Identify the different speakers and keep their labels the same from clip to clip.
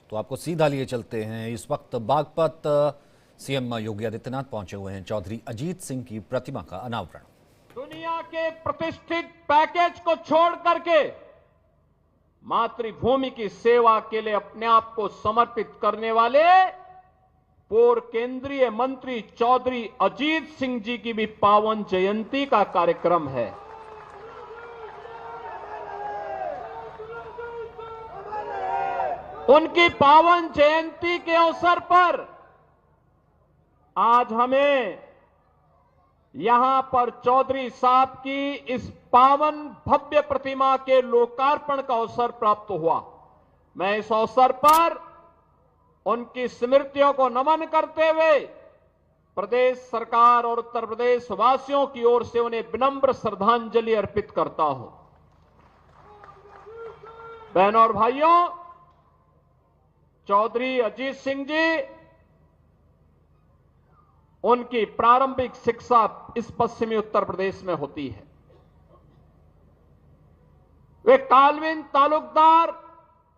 Speaker 1: तो आपको सीधा लिए चलते हैं। इस वक्त बागपत सीएम योगी आदित्यनाथ पहुंचे हुए हैं। चौधरी अजीत सिंह की प्रतिमा का अनावरण।
Speaker 2: दुनिया के प्रतिष्ठित पैकेज को छोड़ करके मातृभूमि की सेवा के लिए अपने आप को समर्पित करने वाले पूर्व केंद्रीय मंत्री चौधरी अजीत सिंह जी की भी पावन जयंती का कार्यक्रम है। उनकी पावन जयंती के अवसर पर आज हमें यहां पर चौधरी साहब की इस पावन भव्य प्रतिमा के लोकार्पण का अवसर प्राप्त हुआ। मैं इस अवसर पर उनकी स्मृतियों को नमन करते हुए प्रदेश सरकार और उत्तर प्रदेश वासियों की ओर से उन्हें विनम्र श्रद्धांजलि अर्पित करता हूं। बहनों और भाइयों, चौधरी अजीत सिंह जी, उनकी प्रारंभिक शिक्षा इस पश्चिमी उत्तर प्रदेश में होती है। वे कालविन तालुकदार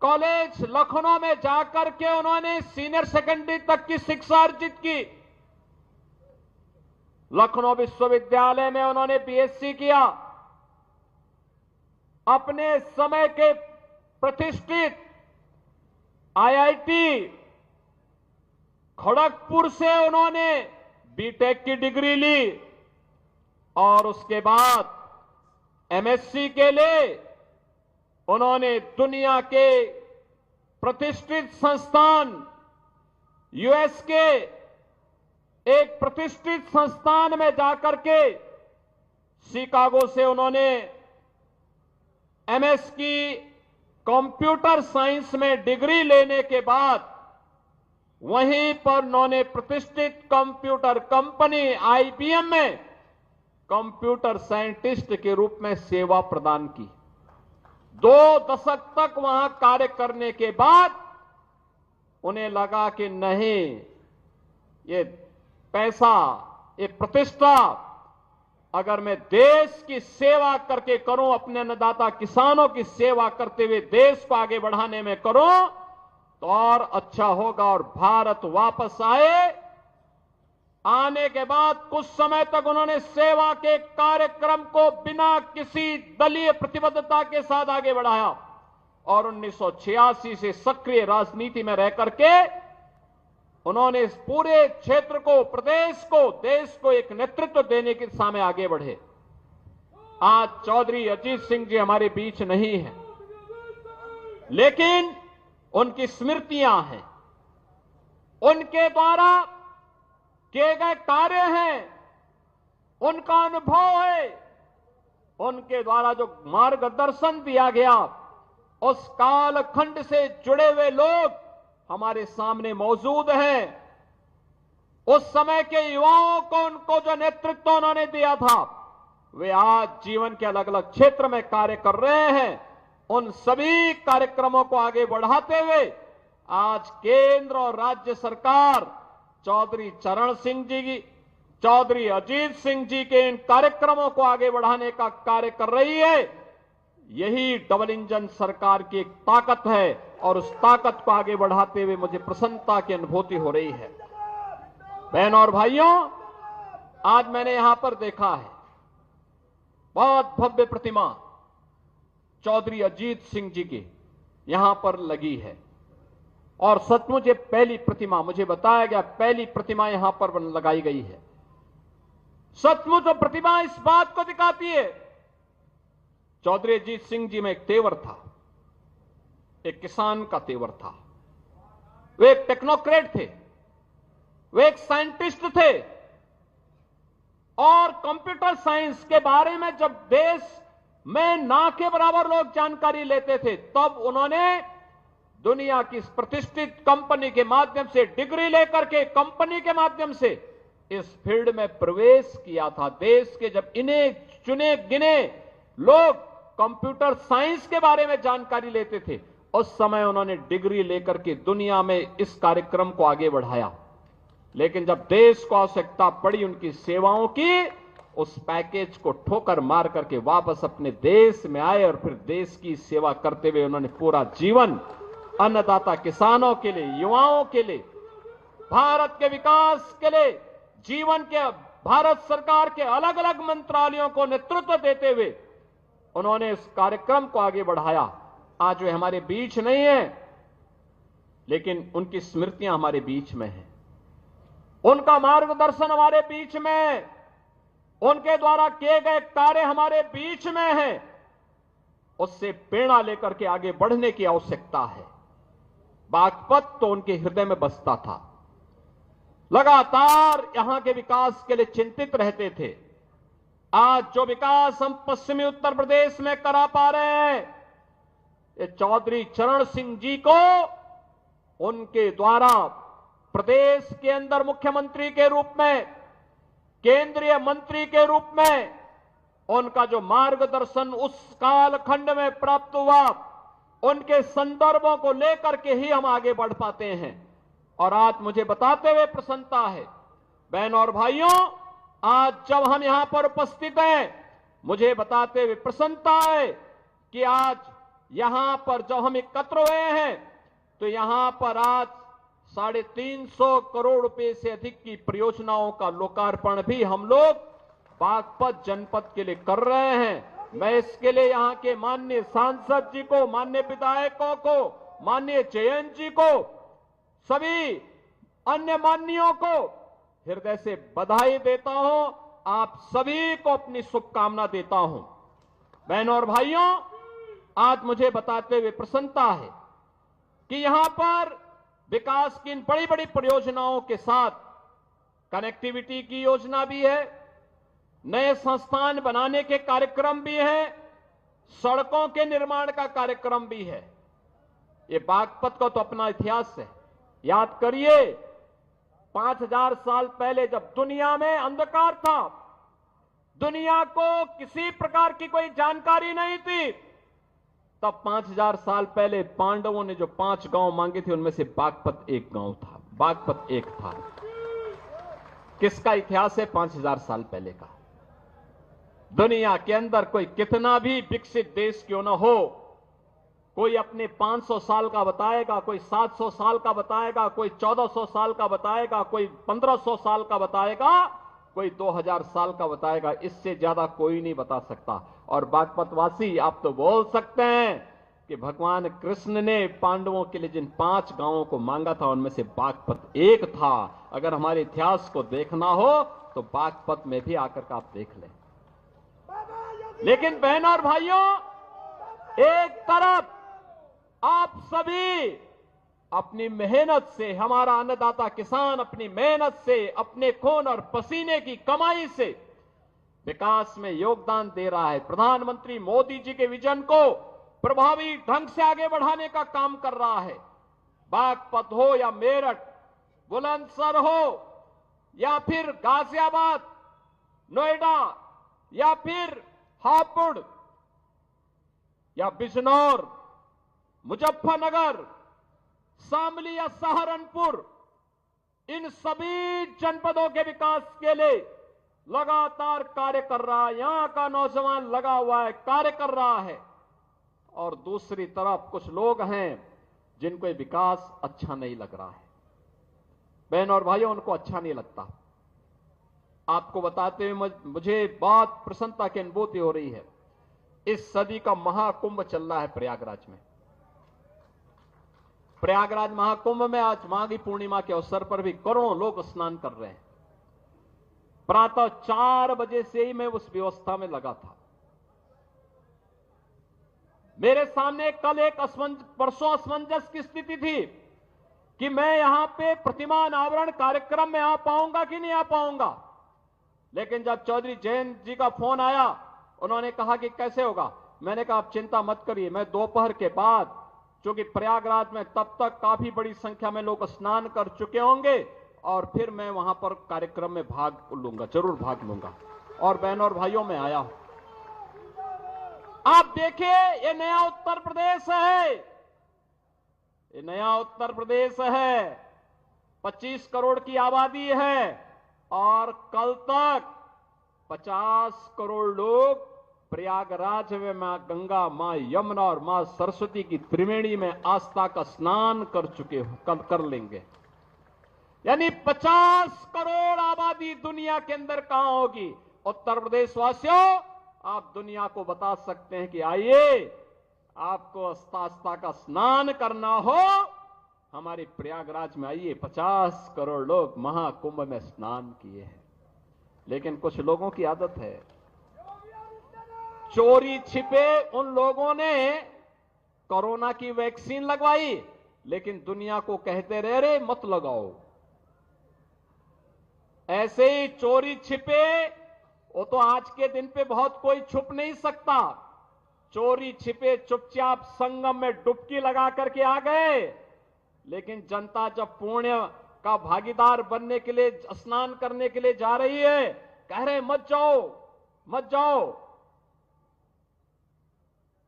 Speaker 2: कॉलेज लखनऊ में जाकर के उन्होंने सीनियर सेकेंडरी तक की शिक्षा अर्जित की। लखनऊ विश्वविद्यालय में उन्होंने बीएससी किया। अपने समय के प्रतिष्ठित आईआईटी खड़गपुर से उन्होंने बीटेक की डिग्री ली और उसके बाद एमएससी के लिए उन्होंने दुनिया के प्रतिष्ठित संस्थान यूएस के एक प्रतिष्ठित संस्थान में जाकर के शिकागो से उन्होंने एमएस की कंप्यूटर साइंस में डिग्री लेने के बाद वहीं पर उन्होंने प्रतिष्ठित कंप्यूटर कंपनी आईबीएम में कंप्यूटर साइंटिस्ट के रूप में सेवा प्रदान की। 2 दशक तक वहां कार्य करने के बाद उन्हें लगा कि नहीं, ये पैसा, ये प्रतिष्ठा अगर मैं देश की सेवा करके करूं, अपने अन्नदाता किसानों की सेवा करते हुए देश को आगे बढ़ाने में करूं तो और अच्छा होगा। और भारत वापस आने के बाद कुछ समय तक उन्होंने सेवा के कार्यक्रम को बिना किसी दलीय प्रतिबद्धता के साथ आगे बढ़ाया और 1986 से सक्रिय राजनीति में रह करके उन्होंने इस पूरे क्षेत्र को, प्रदेश को, देश को एक नेतृत्व देने की दिशा में आगे बढ़े। आज चौधरी अजीत सिंह जी हमारे बीच नहीं है, लेकिन उनकी स्मृतियां हैं, उनके द्वारा किए गए कार्य हैं, उनका अनुभव है, उनके द्वारा जो मार्गदर्शन दिया गया, उस कालखंड से जुड़े हुए लोग हमारे सामने मौजूद हैं। उस समय के युवाओं को, उनको जो नेतृत्व उन्होंने दिया था, वे आज जीवन के अलग अलग क्षेत्र में कार्य कर रहे हैं। उन सभी कार्यक्रमों को आगे बढ़ाते हुए आज केंद्र और राज्य सरकार चौधरी चरण सिंह जी की, चौधरी अजीत सिंह जी के इन कार्यक्रमों को आगे बढ़ाने का कार्य कर रही है। यही डबल इंजन सरकार की एक ताकत है और उस ताकत को आगे बढ़ाते हुए मुझे प्रसन्नता की अनुभूति हो रही है। बहनों और भाइयों, आज मैंने यहां पर देखा है बहुत भव्य प्रतिमा चौधरी अजीत सिंह जी की यहां पर लगी है और सचमुच ये पहली प्रतिमा, मुझे बताया गया पहली प्रतिमा यहां पर लगाई गई है। सचमुच वो प्रतिमा इस बात को दिखाती है, चौधरी अजीत सिंह जी में एक तेवर था, एक किसान का तेवर था। वे एक टेक्नोक्रेट थे, वे एक साइंटिस्ट थे और कंप्यूटर साइंस के बारे में जब देश में ना के बराबर लोग जानकारी लेते थे, तब उन्होंने दुनिया की इस प्रतिष्ठित कंपनी के माध्यम से डिग्री लेकर के कंपनी के माध्यम से इस फील्ड में प्रवेश किया था। देश के जब इन्हें चुने गिने लोग कंप्यूटर साइंस के बारे में जानकारी लेते थे, उस समय उन्होंने डिग्री लेकर के दुनिया में इस कार्यक्रम को आगे बढ़ाया। लेकिन जब देश को आवश्यकता पड़ी उनकी सेवाओं की, उस पैकेज को ठोकर मार करके वापस अपने देश में आए और फिर देश की सेवा करते हुए उन्होंने पूरा जीवन अन्नदाता किसानों के लिए, युवाओं के लिए, भारत के विकास के लिए जीवन के भारत सरकार के अलग अलग मंत्रालयों को नेतृत्व देते हुए उन्होंने इस कार्यक्रम को आगे बढ़ाया। आज वे हमारे बीच नहीं है, लेकिन उनकी स्मृतियां हमारे बीच में हैं, उनका मार्गदर्शन हमारे बीच में है, उनके द्वारा किए गए कार्य हमारे बीच में हैं। उससे प्रेरणा लेकर के आगे बढ़ने की आवश्यकता है। बागपत तो उनके हृदय में बसता था, लगातार यहां के विकास के लिए चिंतित रहते थे। आज जो विकास हम पश्चिमी उत्तर प्रदेश में करा पा रहे हैं, ये चौधरी चरण सिंह जी को उनके द्वारा प्रदेश के अंदर मुख्यमंत्री के रूप में, केंद्रीय मंत्री के रूप में उनका जो मार्गदर्शन उस कालखंड में प्राप्त हुआ, उनके संदर्भों को लेकर के ही हम आगे बढ़ पाते हैं। और आज मुझे बताते हुए प्रसन्नता है, बहनों और भाइयों, आज जब हम यहां पर उपस्थित हैं, मुझे बताते हुए प्रसन्नता है कि आज यहां पर जब हम एकत्र हुए हैं तो यहां पर आज 350 करोड़ रुपए से अधिक की परियोजनाओं का लोकार्पण भी हम लोग बागपत जनपद के लिए कर रहे हैं। मैं इसके लिए यहां के माननीय सांसद जी को, माननीय विधायकों को, माननीय जयंत जी को, सभी अन्य माननीयों को हृदय से बधाई देता हूं। आप सभी को अपनी शुभकामना देता हूं। बहनों और भाइयों, आज मुझे बताते हुए प्रसन्नता है कि यहां पर विकास की इन बड़ी बड़ी परियोजनाओं के साथ कनेक्टिविटी की योजना भी है, नए संस्थान बनाने के कार्यक्रम भी है, सड़कों के निर्माण का कार्यक्रम भी है। ये बागपत का तो अपना इतिहास है। याद करिए, 5000 साल पहले जब दुनिया में अंधकार था, दुनिया को किसी प्रकार की कोई जानकारी नहीं थी, तब 5000 साल पहले पांडवों ने जो 5 गांव मांगे थे, उनमें से बागपत एक गांव था, बागपत एक था। किसका इतिहास है? 5000 साल पहले का। दुनिया के अंदर कोई कितना भी विकसित देश क्यों ना हो, कोई अपने 500 साल का बताएगा, कोई 700 साल का बताएगा, कोई 1400 साल का बताएगा, कोई 1500 साल का बताएगा, कोई 2000 साल का बताएगा। इससे ज्यादा कोई नहीं बता सकता। और बागपतवासी आप तो बोल सकते हैं कि भगवान कृष्ण ने पांडवों के लिए जिन 5 गांवों को मांगा था, उनमें से बागपत एक था। अगर हमारे इतिहास को देखना हो तो बागपत में भी आकर के आप देख लें। लेकिन बहनों और भाइयों, एक तरफ आप सभी अपनी मेहनत से, हमारा अन्नदाता किसान अपनी मेहनत से, अपने खून और पसीने की कमाई से विकास में योगदान दे रहा है। प्रधानमंत्री मोदी जी के विजन को प्रभावी ढंग से आगे बढ़ाने का काम कर रहा है। बागपत हो या मेरठ, बुलंदशहर हो या फिर गाजियाबाद, नोएडा या फिर हापुड़ या बिजनौर, मुजफ्फरनगर, शामली या सहारनपुर, इन सभी जनपदों के विकास के लिए लगातार कार्य कर रहा है। यहां का नौजवान लगा हुआ है, कार्य कर रहा है। और दूसरी तरफ कुछ लोग हैं जिनको ये विकास अच्छा नहीं लग रहा है। बहनों और भाइयों, उनको अच्छा नहीं लगता। आपको बताते हुए मुझे बहुत प्रसन्नता की अनुभूति हो रही है। इस सदी का महाकुंभ चल रहा है प्रयागराज में। प्रयागराज महाकुंभ में आज माघी पूर्णिमा के अवसर पर भी करोड़ों लोग स्नान कर रहे हैं। प्रातः 4 बजे से ही मैं उस व्यवस्था में लगा था। मेरे सामने कल एक परसों असमंजस की स्थिति थी कि मैं यहां पे प्रतिमा अनावरण कार्यक्रम में आ पाऊंगा कि नहीं आ पाऊंगा। लेकिन जब चौधरी जयंत जी का फोन आया, उन्होंने कहा कि कैसे होगा। मैंने कहा आप चिंता मत करिए, मैं दोपहर के बाद, क्योंकि प्रयागराज में तब तक काफी बड़ी संख्या में लोग स्नान कर चुके होंगे, और फिर मैं वहां पर कार्यक्रम में भाग लूंगा, जरूर भाग लूंगा। और बहनों और भाइयों, में आया हूं। आप देखिए, ये नया उत्तर प्रदेश है, ये नया उत्तर प्रदेश है। 25 करोड़ की आबादी है और कल तक 50 करोड़ लोग प्रयागराज में मां गंगा, मां यमुना और मां सरस्वती की त्रिवेणी में आस्था का स्नान कर लेंगे। यानी 50 करोड़ आबादी दुनिया के अंदर कहां होगी? उत्तर प्रदेश वासियों, आप दुनिया को बता सकते हैं कि आइए, आपको आस्था का स्नान करना हो, हमारे प्रयागराज में आइए। 50 करोड़ लोग महाकुंभ में स्नान किए हैं। लेकिन कुछ लोगों की आदत है, चोरी छिपे उन लोगों ने कोरोना की वैक्सीन लगवाई, लेकिन दुनिया को कहते रहे मत लगाओ। ऐसे ही चोरी छिपे, वो तो आज के दिन पे बहुत कोई छुप नहीं सकता। चोरी छिपे चुपचाप संगम में डुबकी लगा करके आ गए, लेकिन जनता जब पुण्य का भागीदार बनने के लिए, स्नान करने के लिए जा रही है, कह रहे मत जाओ मत जाओ।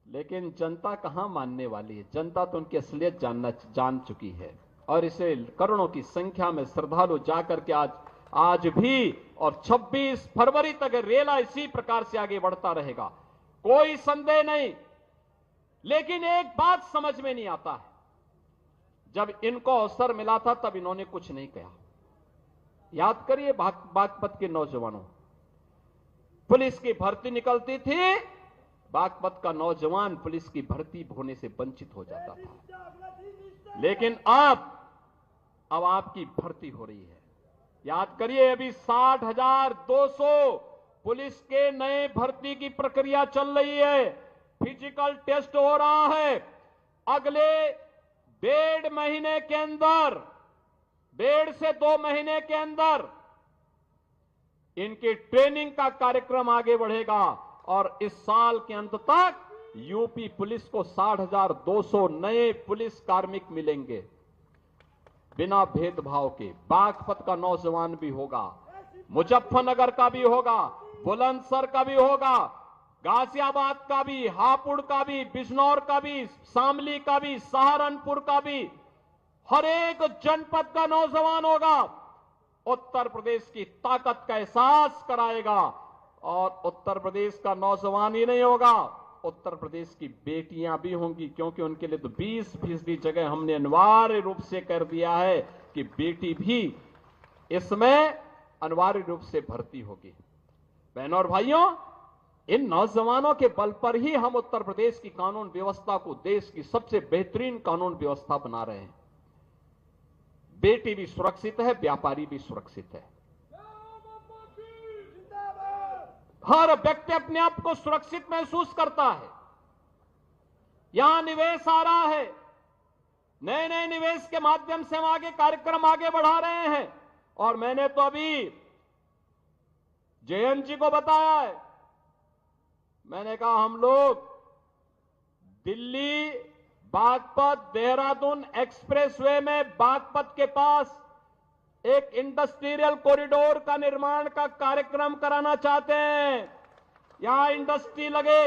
Speaker 2: लेकिन जनता कहां मानने वाली है? जनता तो उनकी असलियत जान चुकी है, और इसे करोड़ों की संख्या में श्रद्धालु जाकर के आज भी और 26 फरवरी तक रेला इसी प्रकार से आगे बढ़ता रहेगा, कोई संदेह नहीं। लेकिन एक बात समझ में नहीं आता है, जब इनको अवसर मिला था तब इन्होंने कुछ नहीं कहा। याद करिए बागपत के नौजवानों, पुलिस की भर्ती निकलती थी, बागपत का नौजवान पुलिस की भर्ती होने से वंचित हो जाता था। लेकिन अब आपकी भर्ती हो रही है। याद करिए, अभी 60,200 पुलिस के नए भर्ती की प्रक्रिया चल रही है, फिजिकल टेस्ट हो रहा है। अगले 1.5 महीने के अंदर, 1.5 से 2 महीने के अंदर इनकी ट्रेनिंग का कार्यक्रम आगे बढ़ेगा, और इस साल के अंत तक यूपी पुलिस को 60,200 नए पुलिस कार्मिक मिलेंगे, बिना भेदभाव के। बागपत का नौजवान भी होगा, मुजफ्फरनगर का भी होगा, बुलंदशहर का भी होगा, गाजियाबाद का भी, हापुड़ का भी, बिजनौर का भी, शामली का भी, सहारनपुर का भी, हर एक जनपद का नौजवान होगा। उत्तर प्रदेश की ताकत का एहसास कराएगा। और उत्तर प्रदेश का नौजवान ही नहीं होगा, उत्तर प्रदेश की बेटियां भी होंगी, क्योंकि उनके लिए तो 20% जगह हमने अनिवार्य रूप से कर दिया है कि बेटी भी इसमें अनिवार्य रूप से भर्ती होगी। बहनों और भाइयों, इन नौजवानों के बल पर ही हम उत्तर प्रदेश की कानून व्यवस्था को देश की सबसे बेहतरीन कानून व्यवस्था बना रहे हैं। बेटी भी सुरक्षित है, व्यापारी भी सुरक्षित है। हर व्यक्ति अपने आप को सुरक्षित महसूस करता है। यहां निवेश आ रहा है, नए नए निवेश के माध्यम से हम आगे कार्यक्रम आगे बढ़ा रहे हैं। और मैंने तो अभी जयंत जी को बताया है, मैंने कहा हम लोग दिल्ली बागपत देहरादून एक्सप्रेसवे में बागपत के पास एक इंडस्ट्रियल कॉरिडोर का निर्माण का कार्यक्रम कराना चाहते हैं। यहां इंडस्ट्री लगे,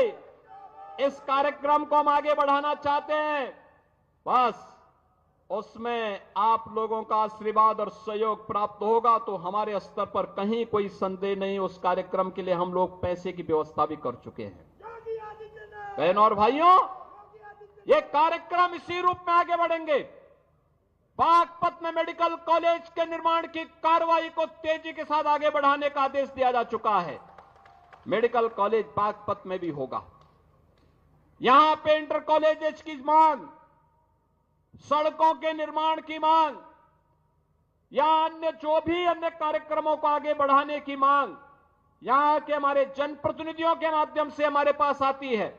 Speaker 2: इस कार्यक्रम को हम आगे बढ़ाना चाहते हैं। बस उसमें आप लोगों का आशीर्वाद और सहयोग प्राप्त होगा तो हमारे स्तर पर कहीं कोई संदेह नहीं, उस कार्यक्रम के लिए हम लोग पैसे की व्यवस्था भी कर चुके हैं। बहनों और भाइयों, ये कार्यक्रम इसी रूप में आगे बढ़ेंगे। बागपत में मेडिकल कॉलेज के निर्माण की कार्रवाई को तेजी के साथ आगे बढ़ाने का आदेश दिया जा चुका है। मेडिकल कॉलेज बागपत में भी होगा। यहां पे इंटर कॉलेजेस की मांग, सड़कों के निर्माण की मांग, या अन्य जो भी अन्य कार्यक्रमों को आगे बढ़ाने की मांग यहां के हमारे जनप्रतिनिधियों के माध्यम से हमारे पास आती है।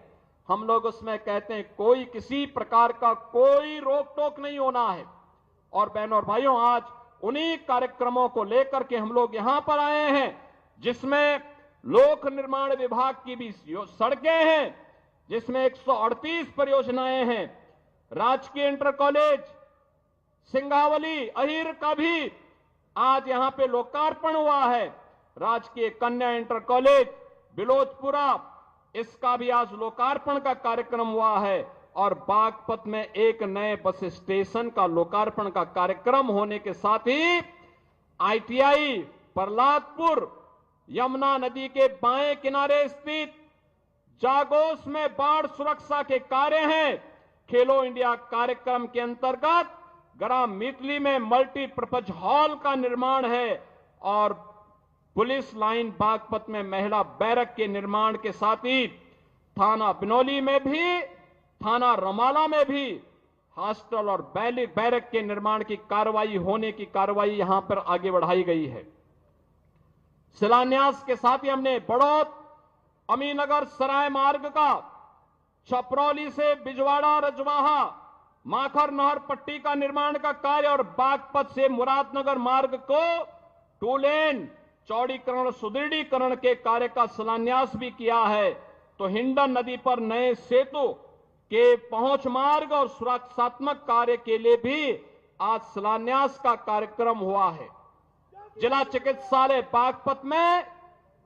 Speaker 2: हम लोग उसमें कहते हैं कोई किसी प्रकार का कोई रोक टोक नहीं होना है। और बहनों और भाइयों, आज उन्हीं कार्यक्रमों को लेकर के हम लोग यहां पर आए हैं, जिसमें लोक निर्माण विभाग की भी सड़कें हैं, जिसमें 138 परियोजनाएं हैं। राजकीय इंटर कॉलेज सिंगावली अहीर का भी आज यहां पे लोकार्पण हुआ है। राजकीय कन्या इंटर कॉलेज बिलोचपुरा, इसका भी आज लोकार्पण का कार्यक्रम हुआ है। और बागपत में एक नए बस स्टेशन का लोकार्पण का कार्यक्रम होने के साथ ही ITI प्रहलादपुर, यमुना नदी के बाएं किनारे स्थित जागोस में बाढ़ सुरक्षा के कार्य हैं। खेलो इंडिया कार्यक्रम के अंतर्गत ग्राम मितली में मल्टीपर्पज हॉल का निर्माण है और पुलिस लाइन बागपत में महिला बैरक के निर्माण के साथ ही थाना बिनौली में भी, थाना रमाला में भी हॉस्टल और बैरक के निर्माण की कार्रवाई होने की कार्रवाई यहां पर आगे बढ़ाई गई है। शिलान्यास के साथ ही हमने बड़ौत अमीनगर सराय मार्ग का, छपरौली से बिजवाड़ा रजवाहा माखर नहर पट्टी का निर्माण का कार्य और बागपत से मुरादनगर मार्ग को 2 लेन चौड़ीकरण सुदृढ़ीकरण के कार्य का शिलान्यास भी किया है। तो हिंडन नदी पर नए सेतु के पहुंच मार्ग और सुरक्षात्मक कार्य के लिए भी आज शिलान्यास का कार्यक्रम हुआ है। जिला चिकित्सालय बागपत में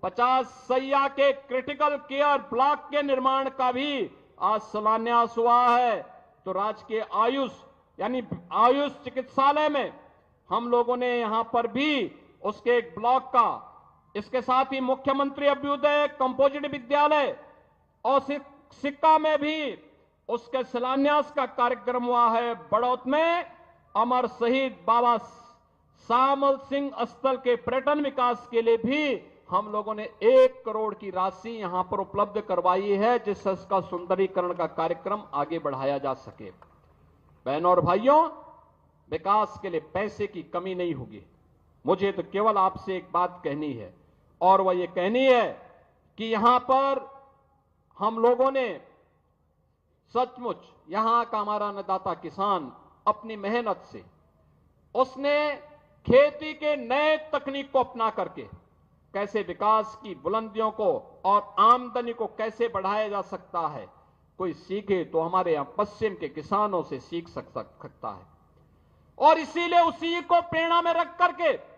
Speaker 2: 50 सैया के क्रिटिकल केयर ब्लॉक के निर्माण का भी आज शिलान्यास हुआ है। तो राजकीय आयुष यानी आयुष चिकित्सालय में हम लोगों ने यहां पर भी उसके एक ब्लॉक का, इसके साथ ही मुख्यमंत्री अभ्युदय कंपोजिट विद्यालय और सिक्का में भी उसके शिलान्यास का कार्यक्रम हुआ है। बड़ौत में अमर शहीद बाबा सामल सिंह स्थल के पर्यटन विकास के लिए भी हम लोगों ने 1 करोड़ की राशि यहां पर उपलब्ध करवाई है, जिससे इसका सुंदरीकरण का कार्यक्रम आगे बढ़ाया जा सके। बहनों और भाइयों, विकास के लिए पैसे की कमी नहीं होगी। मुझे तो केवल आपसे एक बात कहनी है और वह ये कहनी है कि यहां पर हम लोगों ने सचमुच यहां का हमारा अन्नदाता किसान अपनी मेहनत से उसने खेती के नए तकनीक को अपना करके कैसे विकास की बुलंदियों को और आमदनी को कैसे बढ़ाया जा सकता है, कोई सीखे तो हमारे यहां पश्चिम के किसानों से सीख सकता है। और इसीलिए उसी को प्रेरणा में रख करके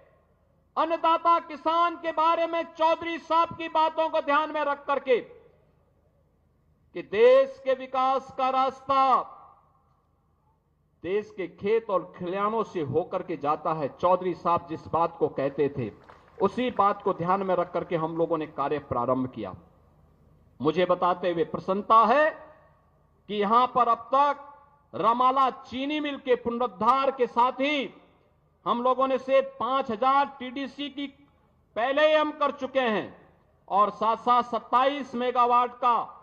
Speaker 2: अन्नदाता किसान के बारे में चौधरी साहब की बातों को ध्यान में रख करके कि देश के विकास का रास्ता देश के खेत और खलिहानों से होकर के जाता है। चौधरी साहब जिस बात को कहते थे उसी बात को ध्यान में रख करके हम लोगों ने कार्य प्रारंभ किया। मुझे बताते हुए प्रसन्नता है कि यहां पर अब तक रमाला चीनी मिल के पुनरुद्धार के साथ ही हम लोगों ने से 5000 टीडीसी की पहले ही हम कर चुके हैं और साथ साथ 27 मेगावाट का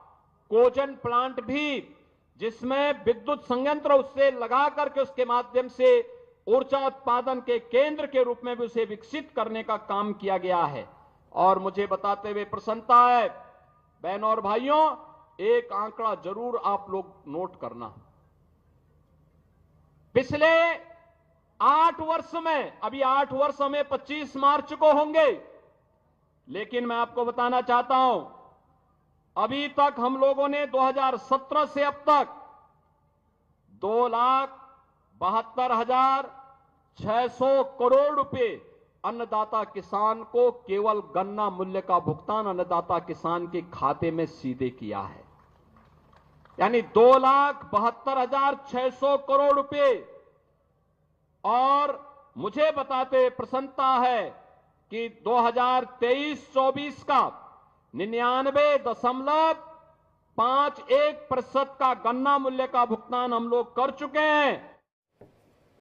Speaker 2: कोजन प्लांट भी, जिसमें विद्युत संयंत्र उससे लगा करके उसके माध्यम से ऊर्जा उत्पादन के केंद्र के रूप में भी उसे विकसित करने का काम किया गया है। और मुझे बताते हुए प्रसन्नता है बहनों और भाइयों, एक आंकड़ा जरूर आप लोग नोट करना। पिछले 8 वर्ष में, अभी 8 वर्ष हमें 25 मार्च को होंगे, लेकिन मैं आपको बताना चाहता हूं अभी तक हम लोगों ने 2017 से अब तक 2,72,600 करोड़ रुपए अन्नदाता किसान को केवल गन्ना मूल्य का भुगतान अन्नदाता किसान के खाते में सीधे किया है, यानी 2,72,600 करोड़ रुपए। और मुझे बताते प्रसन्नता है कि 2023-24 का 99.51% का गन्ना मूल्य का भुगतान हम लोग कर चुके हैं